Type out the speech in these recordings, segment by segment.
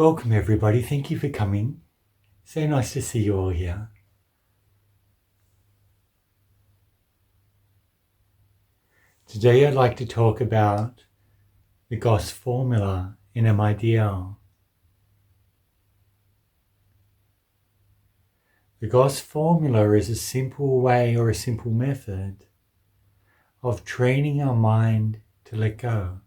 Welcome everybody, thank you for coming. So nice to see you all here. Today I'd like to talk about the GOSS Formula in MIDL. The GOSS Formula is a simple way or a simple method of training our mind to let go.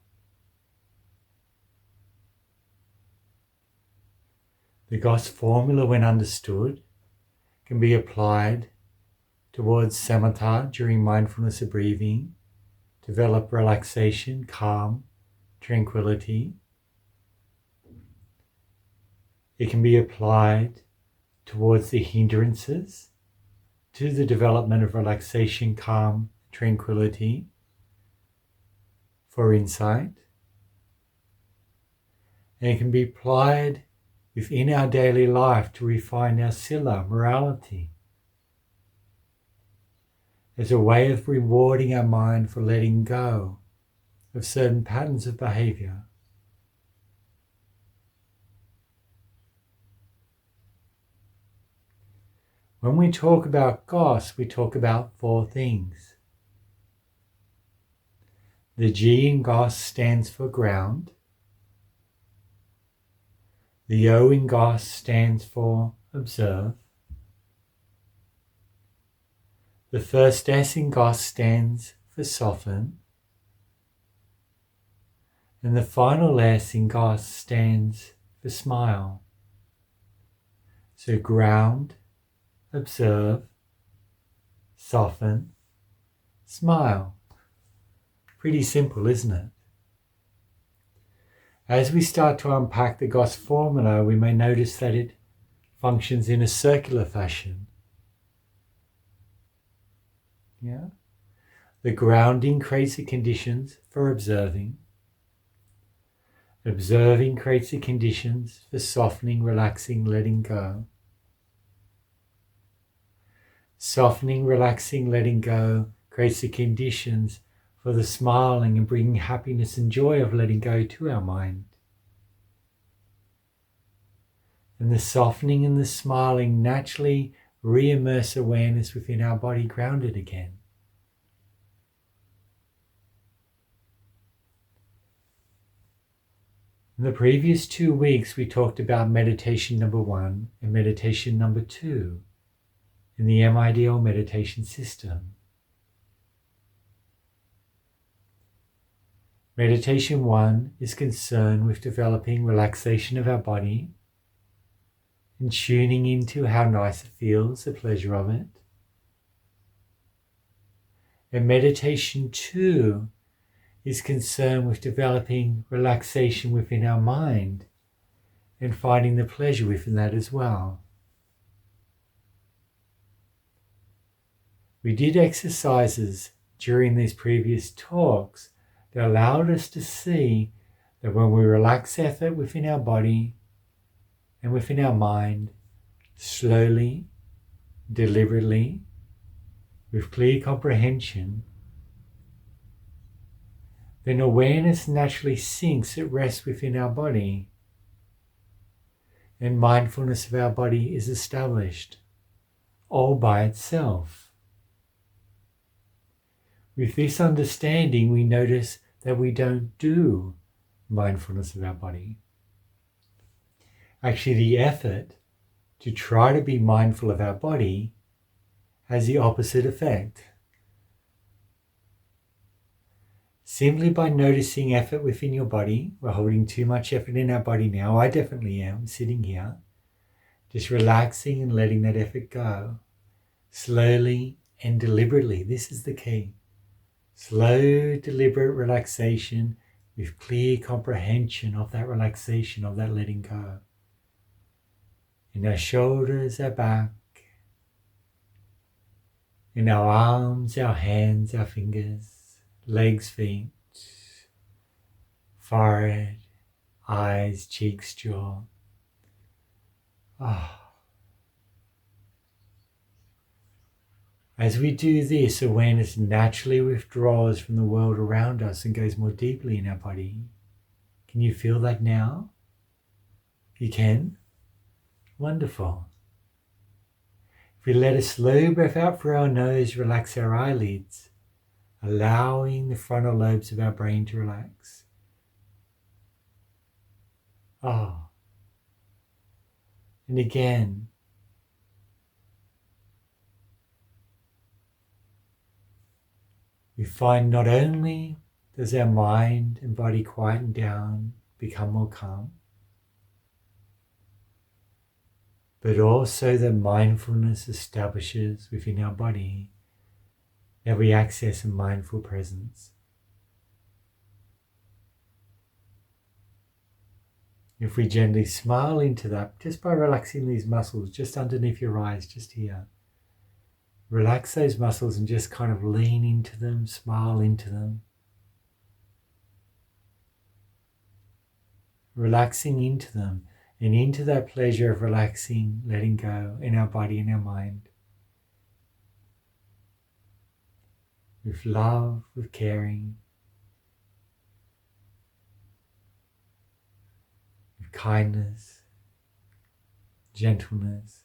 The GOSS Formula, when understood, can be applied towards samatha during mindfulness of breathing, develop relaxation, calm, tranquility. It can be applied towards the hindrances to the development of relaxation, calm, tranquility for insight. And it can be applied within our daily life to refine our sila, morality, as a way of rewarding our mind for letting go of certain patterns of behavior. When we talk about GOSS, we talk about four things. The G in GOSS stands for ground. The O in GOSS stands for observe. The first S in GOSS stands for soften. And the final S in GOSS stands for smile. So ground, observe, soften, smile. Pretty simple, isn't it? As we start to unpack the GOSS Formula, we may notice that it functions in a circular fashion. Yeah? The grounding creates the conditions for observing. Observing creates the conditions for softening, relaxing, letting go. Softening, relaxing, letting go creates the conditions for the smiling and bringing happiness and joy of letting go to our mind. And the softening and the smiling naturally re-immerse awareness within our body, grounded again. In the previous 2 weeks, we talked about meditation number 1 and meditation number 2 in the MIDL meditation system. Meditation 1 is concerned with developing relaxation of our body and tuning into how nice it feels, the pleasure of it. And meditation 2 is concerned with developing relaxation within our mind and finding the pleasure within that as well. We did exercises during these previous talks that allowed us to see that when we relax effort within our body and within our mind, slowly, deliberately, with clear comprehension, then awareness naturally sinks at rest within our body, and mindfulness of our body is established all by itself. With this understanding, we notice that we don't do mindfulness of our body. Actually, the effort to try to be mindful of our body has the opposite effect. Simply by noticing effort within your body, we're holding too much effort in our body now. I definitely am, sitting here, just relaxing and letting that effort go. Slowly and deliberately, this is the key. Slow, deliberate relaxation with clear comprehension of that relaxation, of that letting go. In our shoulders, our back, in our arms, our hands, our fingers, legs, feet, forehead, eyes, cheeks, jaw. As we do this, awareness naturally withdraws from the world around us and goes more deeply in our body. Can you feel that now? You can? Wonderful. If we let a slow breath out through our nose, relax our eyelids, allowing the frontal lobes of our brain to relax. Ah. And again, we find not only does our mind and body quieten down, become more calm, but also that mindfulness establishes within our body that we access a mindful presence. If we gently smile into that, just by relaxing these muscles just underneath your eyes, just here, relax those muscles and just kind of lean into them, smile into them. Relaxing into them and into that pleasure of relaxing, letting go in our body and our mind. With love, with caring, with kindness, gentleness.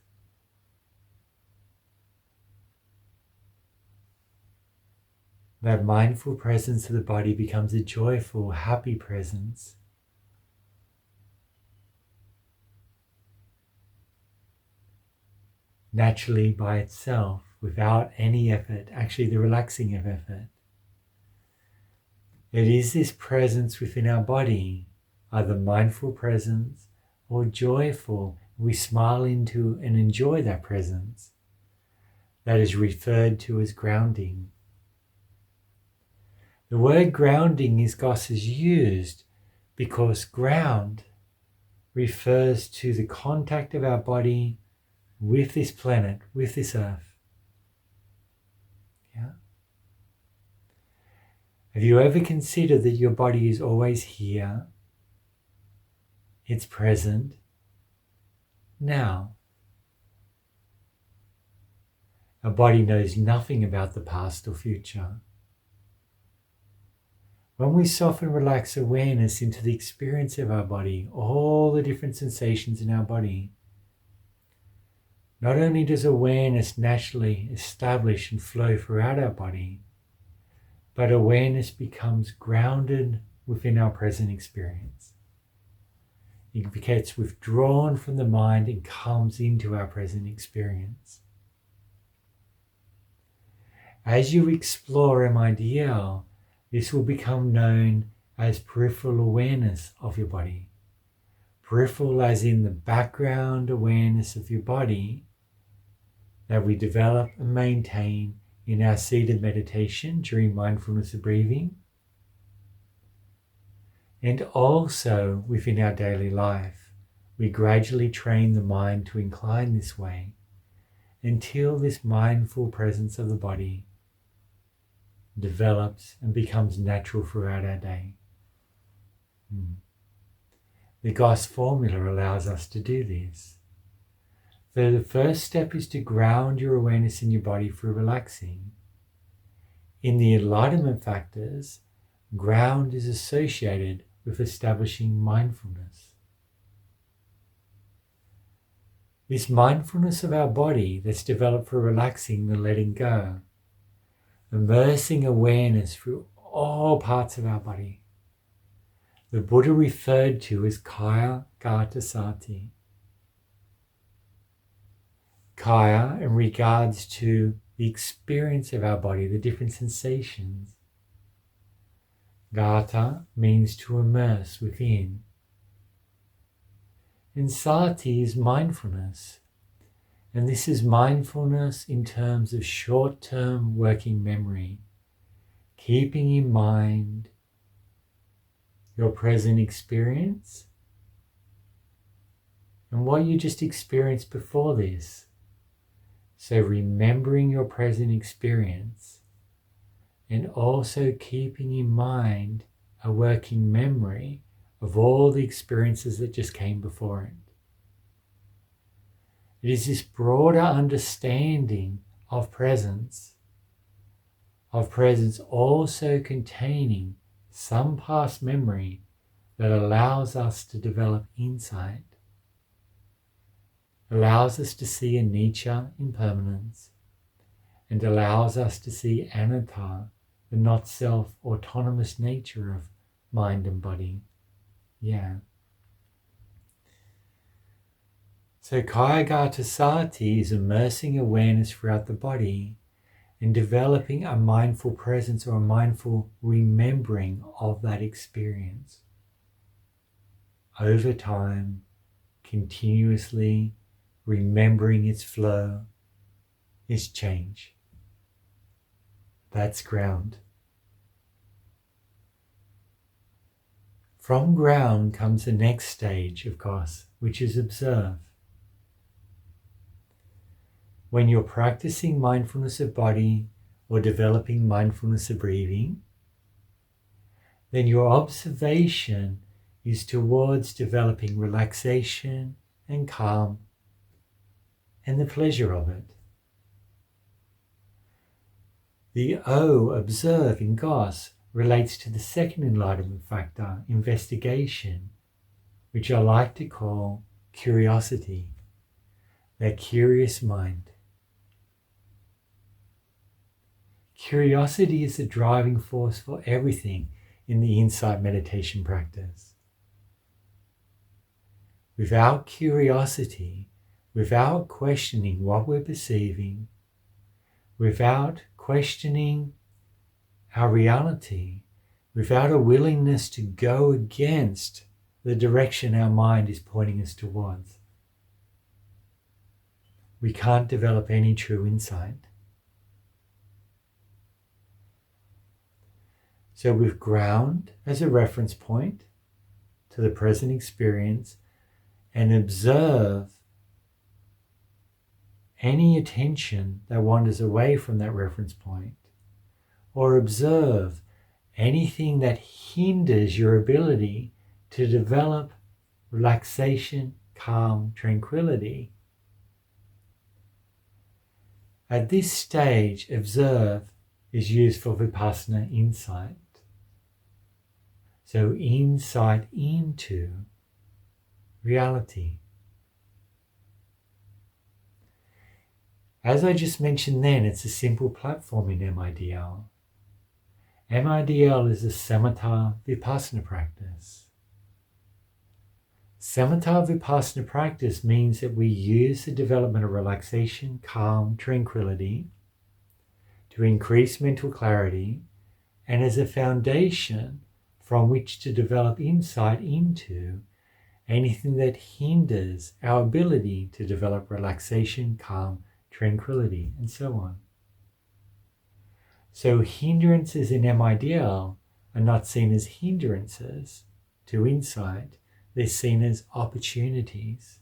That mindful presence of the body becomes a joyful, happy presence. Naturally by itself, without any effort, actually the relaxing of effort. It is this presence within our body, either mindful presence or joyful. We smile into and enjoy that presence. That is referred to as grounding. The word grounding is GOSS is used because ground refers to the contact of our body with this planet, with this earth. Yeah. Have you ever considered that your body is always here? It's present now. Our body knows nothing about the past or future. When we soften, relax awareness into the experience of our body, all the different sensations in our body, not only does awareness naturally establish and flow throughout our body, but awareness becomes grounded within our present experience. It gets withdrawn from the mind and comes into our present experience. As you explore MIDL, this will become known as peripheral awareness of your body. Peripheral as in the background awareness of your body that we develop and maintain in our seated meditation during mindfulness of breathing, and also within our daily life. We gradually train the mind to incline this way until this mindful presence of the body develops and becomes natural throughout our day. The GOSS Formula allows us to do this. So the first step is to ground your awareness in your body through relaxing. In the enlightenment factors, ground is associated with establishing mindfulness. This mindfulness of our body that's developed through relaxing and letting go, immersing awareness through all parts of our body. The Buddha referred to as Kaya Gata Sati. Kaya in regards to the experience of our body, the different sensations. Gata means to immerse within. And Sati is mindfulness. And this is mindfulness in terms of short-term working memory, keeping in mind your present experience and what you just experienced before this. So remembering your present experience and also keeping in mind a working memory of all the experiences that just came before it. It is this broader understanding of presence also containing some past memory that allows us to develop insight. allows us to see anicca, impermanence, and allows us to see anatta, the not self, autonomous nature of mind and body. Yeah. So Kayagata Sati is immersing awareness throughout the body and developing a mindful presence or a mindful remembering of that experience. Over time, continuously remembering its flow, its change. That's ground. From ground comes the next stage of GOSS, which is observe. When you're practicing mindfulness of body or developing mindfulness of breathing, then your observation is towards developing relaxation and calm and the pleasure of it. The O, observe, in GOSS relates to the second enlightenment factor, investigation, which I like to call curiosity, that curious mind. Curiosity is the driving force for everything in the insight meditation practice. Without curiosity, without questioning what we're perceiving, without questioning our reality, without a willingness to go against the direction our mind is pointing us towards, we can't develop any true insight. So with ground as a reference point to the present experience, and observe any attention that wanders away from that reference point, or observe anything that hinders your ability to develop relaxation, calm, tranquility. At this stage, observe is used for vipassana insight. So insight into reality. As I just mentioned then, it's a simple platform in MIDL. MIDL is a samatha vipassana practice. Samatha vipassana practice means that we use the development of relaxation, calm, tranquility to increase mental clarity and as a foundation from which to develop insight into anything that hinders our ability to develop relaxation, calm, tranquility, and so on. So hindrances in MIDL are not seen as hindrances to insight, they're seen as opportunities.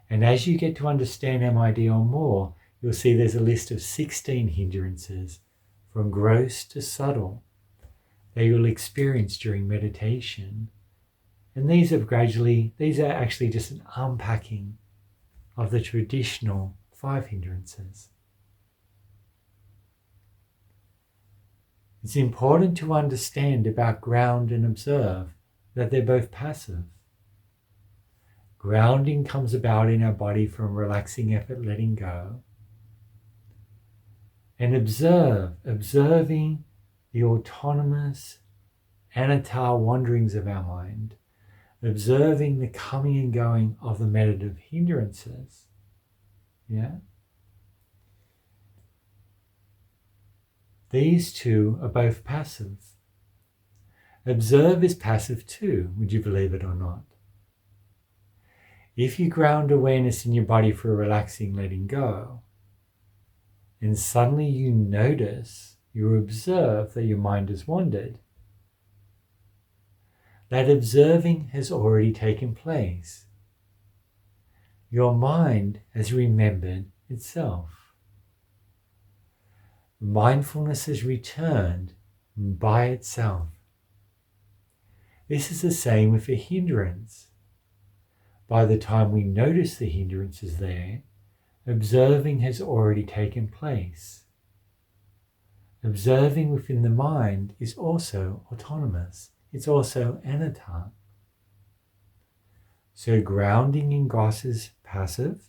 And as you get to understand MIDL more, you'll see there's a list of 16 hindrances from gross to subtle that you'll experience during meditation. And these are actually just an unpacking of the traditional 5 hindrances. It's important to understand about ground and observe that they're both passive. Grounding comes about in our body from relaxing effort, letting go. And observing the autonomous anatta wanderings of our mind, observing the coming and going of the meditative hindrances. Yeah? These two are both passive. Observe is passive too, would you believe it or not? If you ground awareness in your body for relaxing, letting go, and suddenly you observe that your mind has wandered, that observing has already taken place. Your mind has remembered itself. Mindfulness has returned by itself. This is the same with a hindrance. By the time we notice the hindrance is there, observing has already taken place. Observing within the mind is also autonomous. It's also anatta. So grounding in GOSS is passive.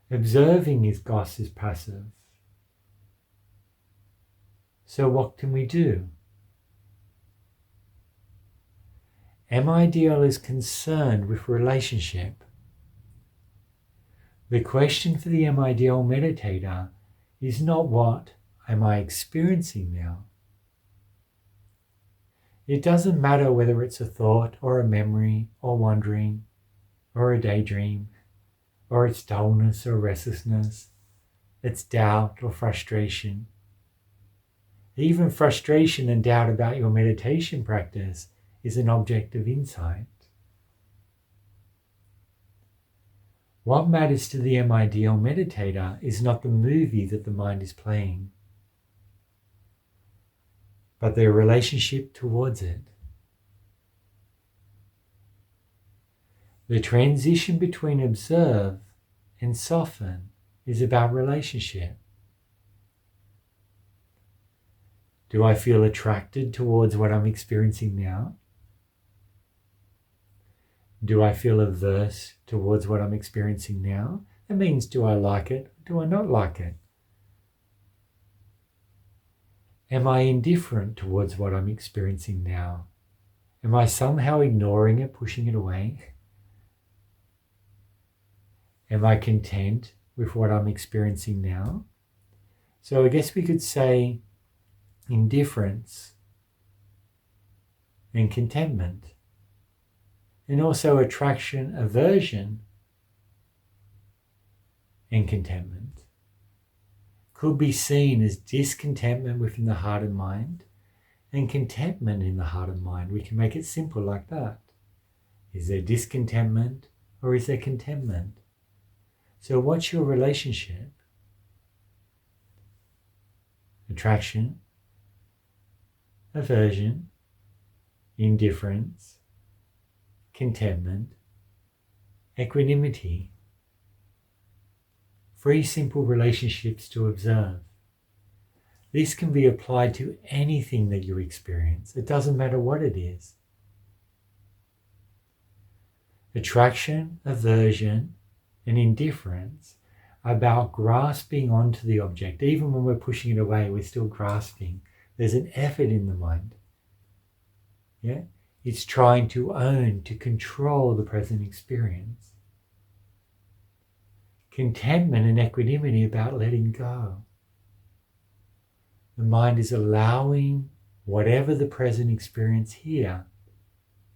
Observing is GOSS is passive. So what can we do? MIDL is concerned with relationship. The question for the MIDL meditator is not what am I experiencing now. It doesn't matter whether it's a thought or a memory or wandering or a daydream or it's dullness or restlessness, it's doubt or frustration. Even frustration and doubt about your meditation practice is an object of insight. What matters to the MIDL meditator is not the movie that the mind is playing, but their relationship towards it. The transition between observe and soften is about relationship. Do I feel attracted towards what I'm experiencing now? Do I feel averse towards what I'm experiencing now? That means, do I like it? Do I not like it? Am I indifferent towards what I'm experiencing now? Am I somehow ignoring it, pushing it away? Am I content with what I'm experiencing now? So I guess we could say indifference and contentment. And also attraction, aversion, and contentment could be seen as discontentment within the heart and mind and contentment in the heart and mind. We can make it simple like that. Is there discontentment or is there contentment? So what's your relationship? Attraction, aversion, indifference, contentment, equanimity. 3 simple relationships to observe. This can be applied to anything that you experience. It doesn't matter what it is. Attraction, aversion, and indifference are about grasping onto the object. Even when we're pushing it away, we're still grasping. There's an effort in the mind. Yeah? It's trying to own, to control the present experience. Contentment and equanimity about letting go. The mind is allowing whatever the present experience here,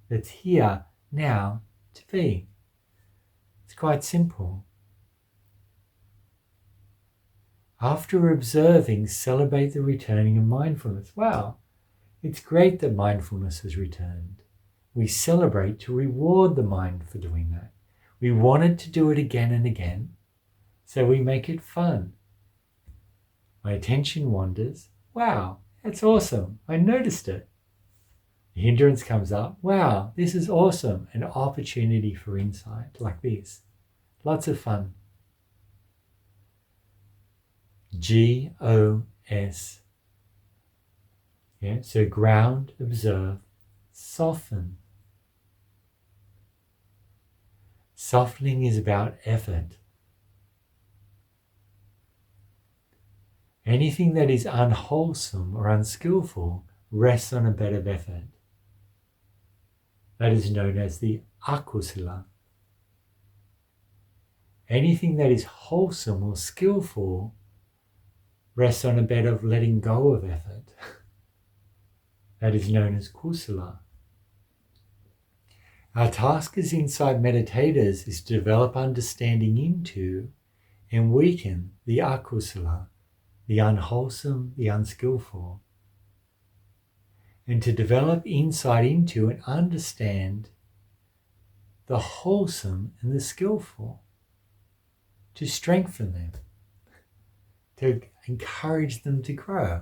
that's here now, to be. It's quite simple. After observing, celebrate the returning of mindfulness. Wow, it's great that mindfulness has returned. We celebrate to reward the mind for doing that. We want it to do it again and again, so we make it fun. My attention wanders. Wow, that's awesome. I noticed it. The hindrance comes up. Wow, this is awesome. An opportunity for insight like this. Lots of fun. GOS. Yeah, so ground, observe, soften. Softening is about effort. Anything that is unwholesome or unskillful rests on a bed of effort. That is known as the akusala. Anything that is wholesome or skillful rests on a bed of letting go of effort. That is known as kusala. Our task as insight meditators is to develop understanding into and weaken the akusala, the unwholesome, the unskillful, and to develop insight into and understand the wholesome and the skillful, to strengthen them, to encourage them to grow.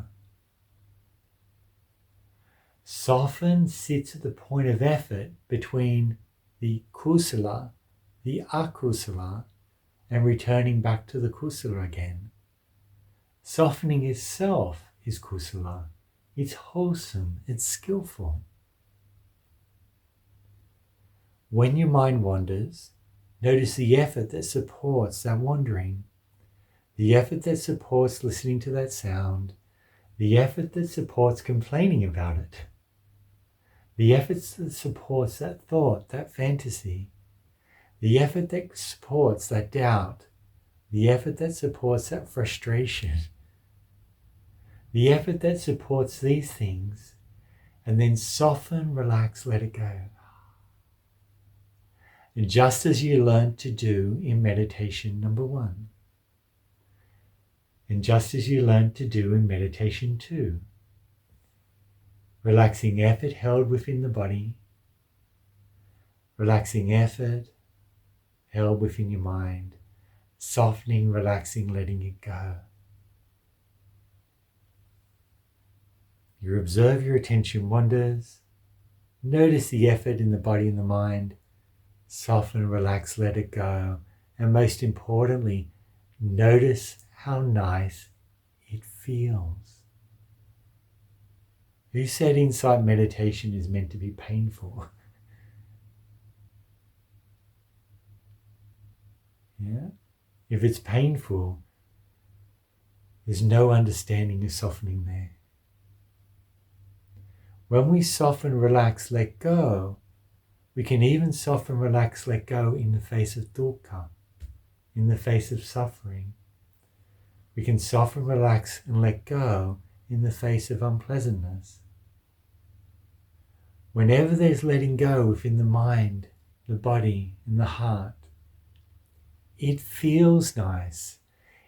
Soften sits at the point of effort between the kusala, the akusala, and returning back to the kusala again. Softening itself is kusala. It's wholesome, it's skillful. When your mind wanders, notice the effort that supports that wandering, the effort that supports listening to that sound, the effort that supports complaining about it, the effort that supports that thought, that fantasy, the effort that supports that doubt, the effort that supports that frustration, the effort that supports these things, and then soften, relax, let it go. And just as you learned to do in meditation number 1, and just as you learned to do in meditation 2, relaxing effort held within the body, relaxing effort held within your mind, softening, relaxing, letting it go. You observe your attention wanders, notice the effort in the body and the mind, soften, relax, let it go, and most importantly, notice how nice it feels. Who said insight meditation is meant to be painful? Yeah? If it's painful, there's no understanding of softening there. When we soften, relax, let go, we can even soften, relax, let go in the face of dukkha, in the face of suffering. We can soften, relax, and let go in the face of unpleasantness. Whenever there's letting go within the mind, the body, and the heart, it feels nice.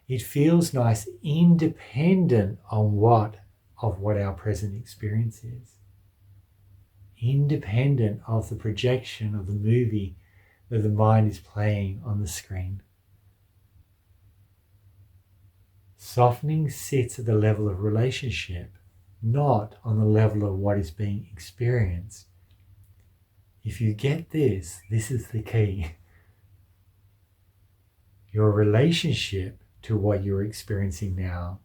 It feels nice independent of what our present experience is. Independent of the projection of the movie that the mind is playing on the screen. Softening sits at the level of relationship, not on the level of what is being experienced. If you get this, this is the key. Your relationship to what you're experiencing now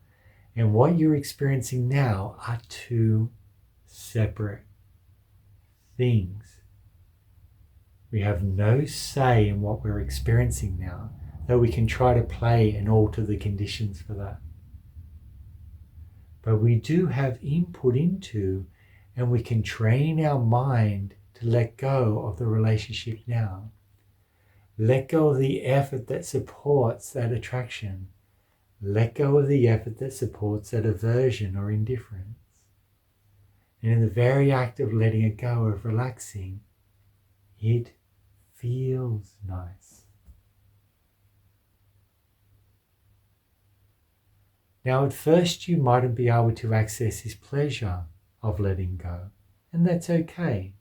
and what you're experiencing now are two separate things. We have no say in what we're experiencing now, though we can try to play and alter the conditions for that. But we do have input into, and we can train our mind to let go of the relationship now. Let go of the effort that supports that attraction. Let go of the effort that supports that aversion or indifference. And in the very act of letting it go, of relaxing, it feels nice. Now, at first, you mightn't be able to access this pleasure of letting go, and that's okay.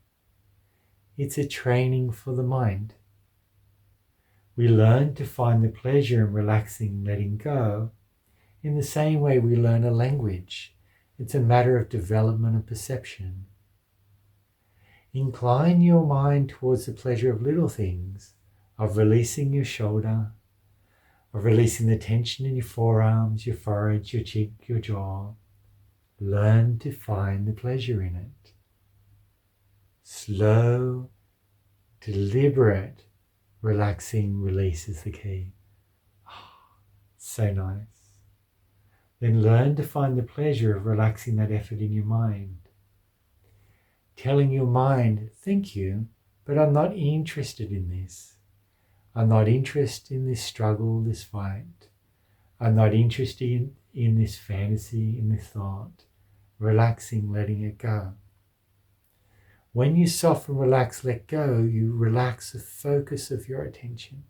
It's a training for the mind. We learn to find the pleasure in relaxing, letting go, in the same way we learn a language. It's a matter of development of perception. Incline your mind towards the pleasure of little things, of releasing your shoulder, of releasing the tension in your forearms, your forehead, your cheek, your jaw. Learn to find the pleasure in it. Slow, deliberate, relaxing release is the key. So nice. Then learn to find the pleasure of relaxing that effort in your mind. Telling your mind, thank you, but I'm not interested in this. I'm not interested in this struggle, this fight. I'm not interested in this fantasy, in this thought. Relaxing, letting it go. When you soften, relax, let go, you relax the focus of your attention.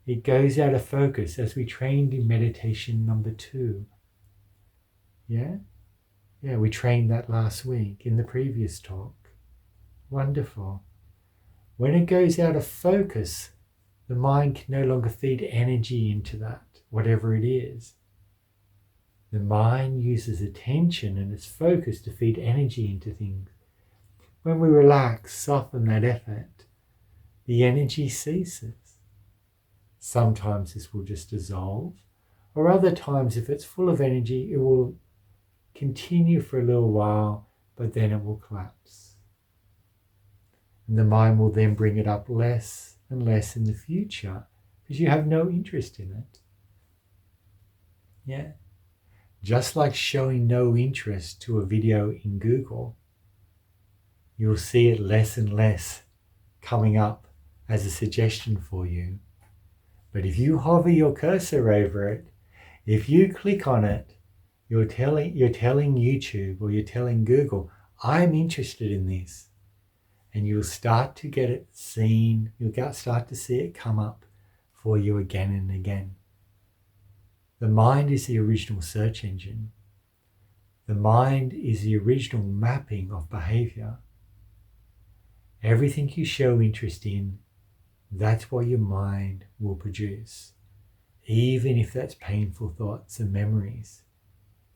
It goes out of focus as we trained in meditation number 2. Yeah, we trained that last week in the previous talk. Wonderful. When it goes out of focus, the mind can no longer feed energy into that, whatever it is. The mind uses attention and its focus to feed energy into things. When we relax, soften that effort, the energy ceases. Sometimes this will just dissolve, or other times if it's full of energy, it will continue for a little while, but then it will collapse. And the mind will then bring it up less and less in the future because you have no interest in it. Yeah. Just like showing no interest to a video in Google, you'll see it less and less coming up as a suggestion for you. But if you hover your cursor over it, if you click on it, you're telling YouTube or you're telling Google, I'm interested in this. And you'll start to get it seen, you'll start to see it come up for you again and again. The mind is the original search engine. The mind is the original mapping of behavior. Everything you show interest in, that's what your mind will produce. Even if that's painful thoughts and memories,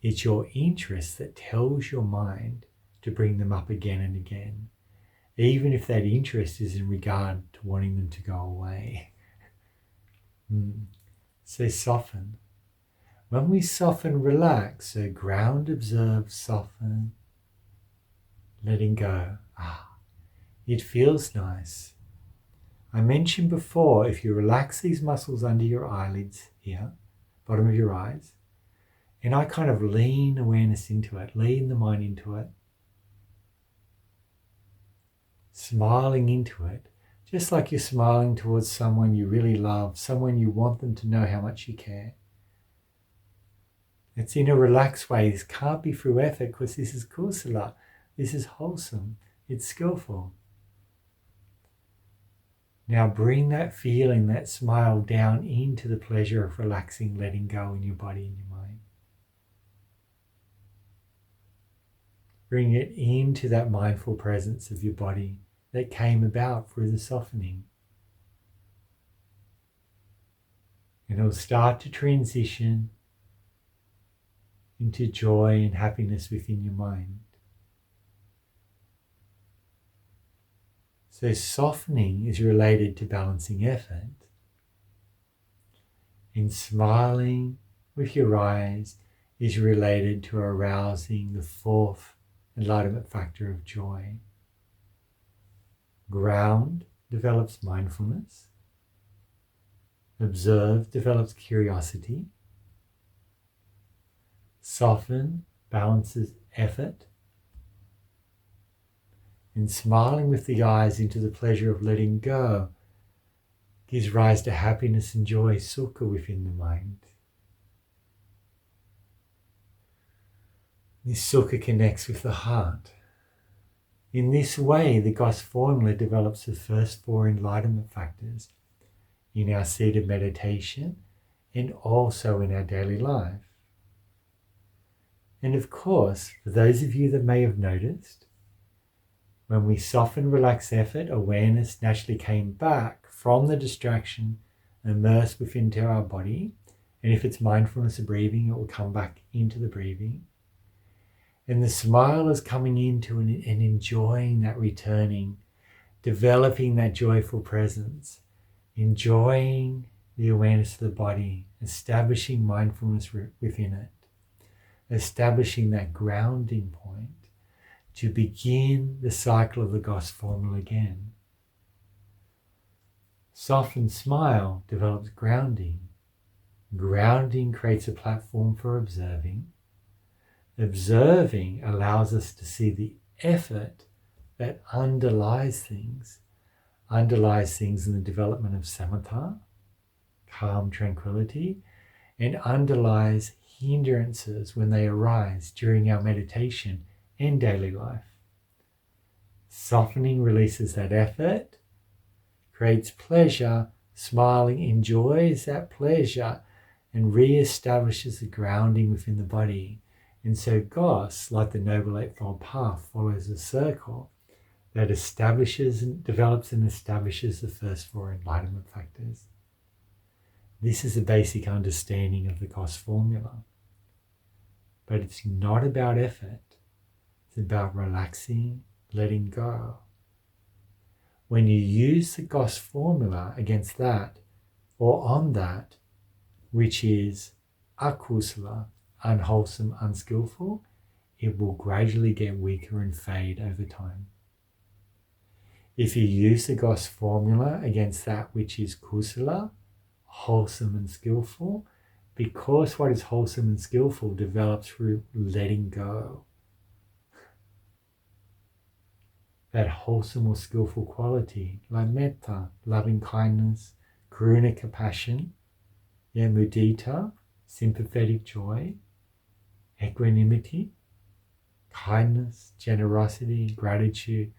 it's your interest that tells your mind to bring them up again and again. Even if that interest is in regard to wanting them to go away. So soften. When we soften, relax, so ground, observe, soften, letting go. It feels nice. I mentioned before, if you relax these muscles under your eyelids here, bottom of your eyes, and I kind of lean awareness into it, lean the mind into it, smiling into it, just like you're smiling towards someone you really love, someone you want them to know how much you care. It's in a relaxed way. This can't be through effort because this is kusala. This is wholesome. It's skillful. Now bring that feeling, that smile down into the pleasure of relaxing, letting go in your body and your mind. Bring it into that mindful presence of your body that came about through the softening. And it'll start to transition into joy and happiness within your mind. So softening is related to balancing effort. And smiling with your eyes is related to arousing the fourth enlightenment factor of joy. Ground develops mindfulness. Observe develops curiosity. Soften balances effort. And smiling with the eyes into the pleasure of letting go gives rise to happiness and joy, sukha, within the mind. This sukha connects with the heart. In this way, the GOSS Formula develops the first four enlightenment factors in our seated meditation and also in our daily life. And of course, for those of you that may have noticed, when we soften, relax effort, awareness naturally came back from the distraction, immersed within our body. And if it's mindfulness of breathing, it will come back into the breathing. And the smile is coming into and enjoying that returning, developing that joyful presence, enjoying the awareness of the body, establishing mindfulness within it, establishing that grounding point to begin the cycle of the GOSS Formula again. Soften smile develops grounding. Grounding creates a platform for observing. Observing allows us to see the effort that underlies things in the development of samatha, calm tranquility, and underlies hindrances when they arise during our meditation and daily life. Softening releases that effort, creates pleasure, smiling enjoys that pleasure, and re-establishes the grounding within the body. And so GOSS, like the Noble Eightfold Path, follows a circle that develops and establishes the first four enlightenment factors. This is a basic understanding of the GOSS Formula. But it's not about effort. It's about relaxing, letting go. When you use the GOSS Formula against that, or on that, which is akusala, unwholesome, unskillful, it will gradually get weaker and fade over time. If you use the GOSS formula against that which is kusala, wholesome and skillful, because what is wholesome and skillful develops through letting go. That wholesome or skillful quality, like metta, loving kindness, karuna, compassion, mudita, sympathetic joy, equanimity, kindness, generosity, gratitude,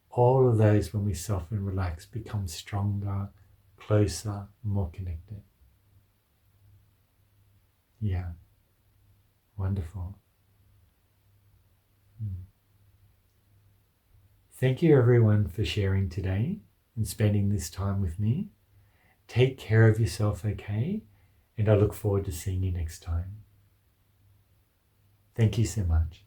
all of those, when we soften and relax, become stronger, closer, more connected. Yeah, wonderful. Thank you everyone for sharing today and spending this time with me. Take care of yourself, okay? And I look forward to seeing you next time. Thank you so much.